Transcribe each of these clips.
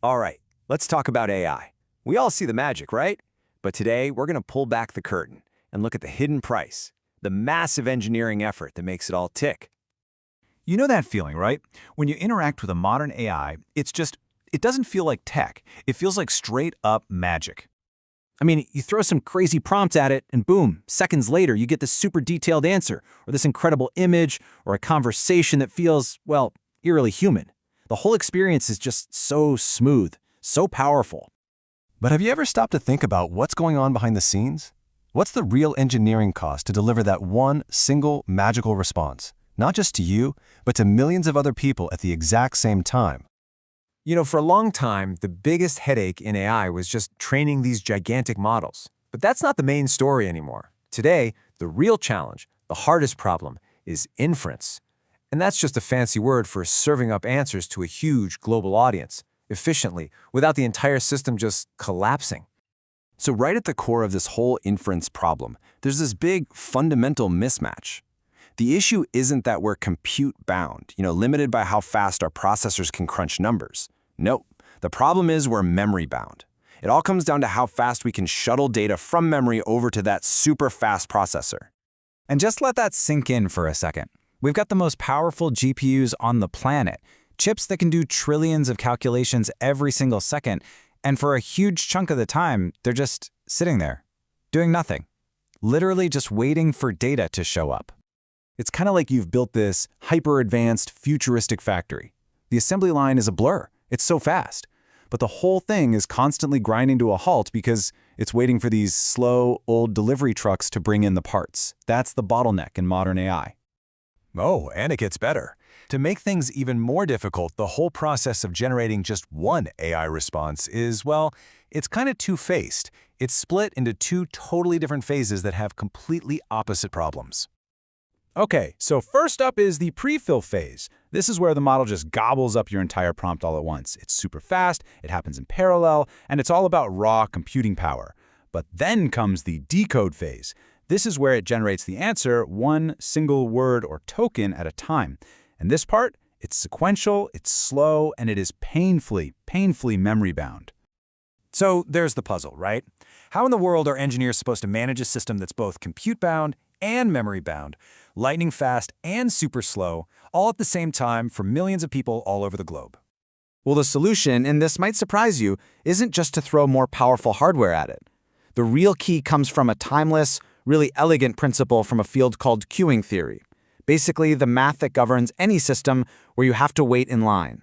All right, let's talk about AI. We all see the magic, right? But today, we're going to pull back the curtain and look at the hidden price, the massive engineering effort that makes it all tick. You know that feeling, right? When you interact with a modern AI, it doesn't feel like tech. It feels like straight up magic. I mean, you throw some crazy prompt at it, and boom, seconds later, you get this super detailed answer, or this incredible image, or a conversation that feels, well, eerily human. The whole experience is just so smooth, so powerful. But have you ever stopped to think about what's going on behind the scenes? What's the real engineering cost to deliver that one single magical response? Not just to you, but to millions of other people at the exact same time. You know, for a long time, the biggest headache in AI was just training these gigantic models. But that's not the main story anymore. Today, the real challenge, the hardest problem, is inference. And that's just a fancy word for serving up answers to a huge global audience, efficiently, without the entire system just collapsing. So right at the core of this whole inference problem, there's this big fundamental mismatch. The issue isn't that we're compute-bound, limited by how fast our processors can crunch numbers. Nope. The problem is we're memory-bound. It all comes down to how fast we can shuttle data from memory over to that super-fast processor. And just let that sink in for a second. We've got the most powerful GPUs on the planet, chips that can do trillions of calculations every single second, and for a huge chunk of the time, they're just sitting there, doing nothing, literally just waiting for data to show up. It's kind of like you've built this hyper-advanced, futuristic factory. The assembly line is a blur. It's so fast. But the whole thing is constantly grinding to a halt because it's waiting for these slow, old delivery trucks to bring in the parts. That's the bottleneck in modern AI. Oh, and it gets better. To make things even more difficult, the whole process of generating just one AI response is, well, it's kind of two-faced. It's split into two totally different phases that have completely opposite problems. Okay, so first up is the pre-fill phase. This is where the model just gobbles up your entire prompt all at once. It's super fast, it happens in parallel, and it's all about raw computing power. But then comes the decode phase. This is where it generates the answer one single word or token at a time. And this part, it's sequential, it's slow, and it is painfully memory-bound. So there's the puzzle, right? How in the world are engineers supposed to manage a system that's both compute-bound and memory-bound, lightning fast and super slow, all at the same time for millions of people all over the globe? Well, the solution, and this might surprise you, isn't just to throw more powerful hardware at it. The real key comes from a timeless, really elegant principle from a field called queuing theory. Basically, the math that governs any system where you have to wait in line.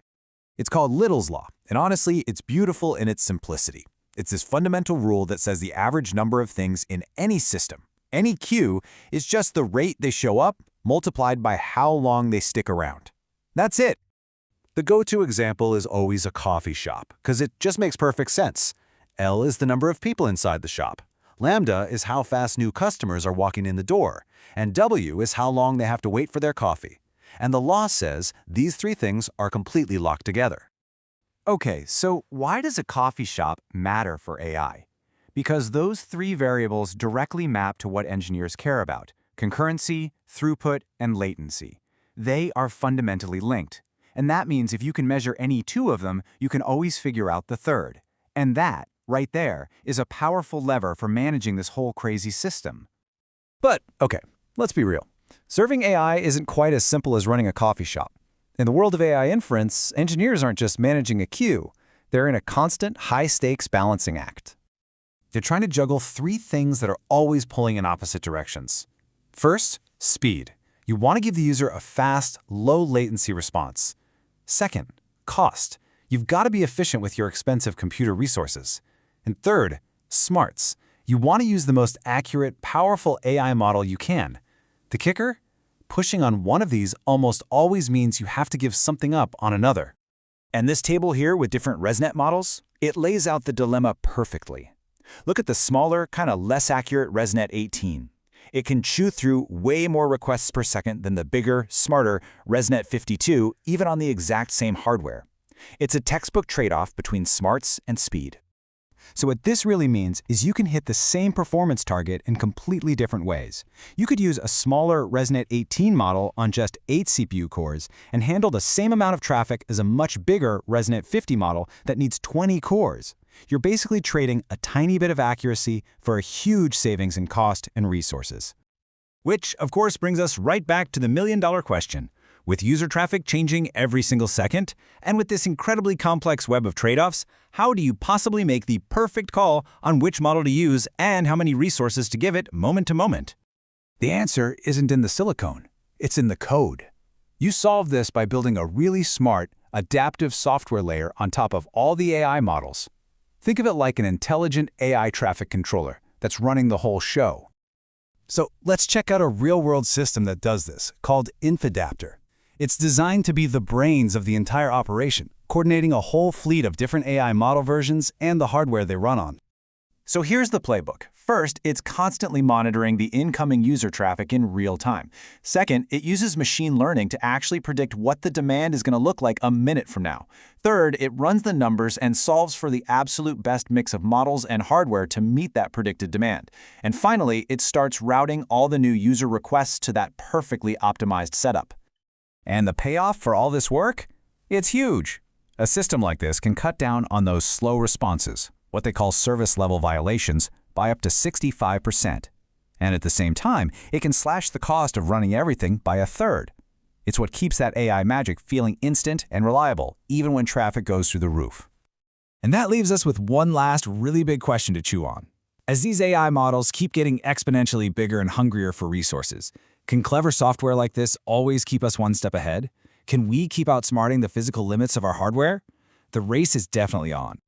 It's called Little's Law, and honestly, it's beautiful in its simplicity. It's this fundamental rule that says the average number of things in any system, any queue, is just the rate they show up multiplied by how long they stick around. That's it. The go-to example is always a coffee shop, because it just makes perfect sense. L is the number of people inside the shop. Lambda is how fast new customers are walking in the door. And W is how long they have to wait for their coffee. And the law says these three things are completely locked together. Okay, so why does a coffee shop matter for AI? Because those three variables directly map to what engineers care about: concurrency, throughput, and latency. They are fundamentally linked. And that means if you can measure any two of them, you can always figure out the third. And that, right there, is a powerful lever for managing this whole crazy system. But, okay, let's be real. Serving AI isn't quite as simple as running a coffee shop. In the world of AI inference, engineers aren't just managing a queue. They're in a constant, high-stakes balancing act. They're trying to juggle three things that are always pulling in opposite directions. First, speed. You want to give the user a fast, low-latency response. Second, cost. You've got to be efficient with your expensive computer resources. And third, smarts. You want to use the most accurate, powerful AI model you can. The kicker? Pushing on one of these almost always means you have to give something up on another. And this table here with different ResNet models, it lays out the dilemma perfectly. Look at the smaller, kind of less accurate ResNet 18. It can chew through way more requests per second than the bigger, smarter ResNet 52, even on the exact same hardware. It's a textbook trade-off between smarts and speed. So what this really means is you can hit the same performance target in completely different ways. You could use a smaller ResNet 18 model on just 8 CPU cores and handle the same amount of traffic as a much bigger ResNet 50 model that needs 20 cores. You're basically trading a tiny bit of accuracy for a huge savings in cost and resources. Which, of course, brings us right back to the million-dollar question. With user traffic changing every single second, and with this incredibly complex web of trade-offs, how do you possibly make the perfect call on which model to use and how many resources to give it moment to moment? The answer isn't in the silicon, it's in the code. You solve this by building a really smart, adaptive software layer on top of all the AI models. Think of it like an intelligent AI traffic controller that's running the whole show. So let's check out a real-world system that does this, called Infadapter. It's designed to be the brains of the entire operation, coordinating a whole fleet of different AI model versions and the hardware they run on. So here's the playbook. First, it's constantly monitoring the incoming user traffic in real time. Second, it uses machine learning to actually predict what the demand is going to look like a minute from now. Third, it runs the numbers and solves for the absolute best mix of models and hardware to meet that predicted demand. And finally, it starts routing all the new user requests to that perfectly optimized setup. And the payoff for all this work? It's huge. A system like this can cut down on those slow responses, what they call service-level violations, by up to 65%. And at the same time, it can slash the cost of running everything by a third. It's what keeps that AI magic feeling instant and reliable, even when traffic goes through the roof. And that leaves us with one last really big question to chew on. As these AI models keep getting exponentially bigger and hungrier for resources, can clever software like this always keep us one step ahead? Can we keep outsmarting the physical limits of our hardware? The race is definitely on.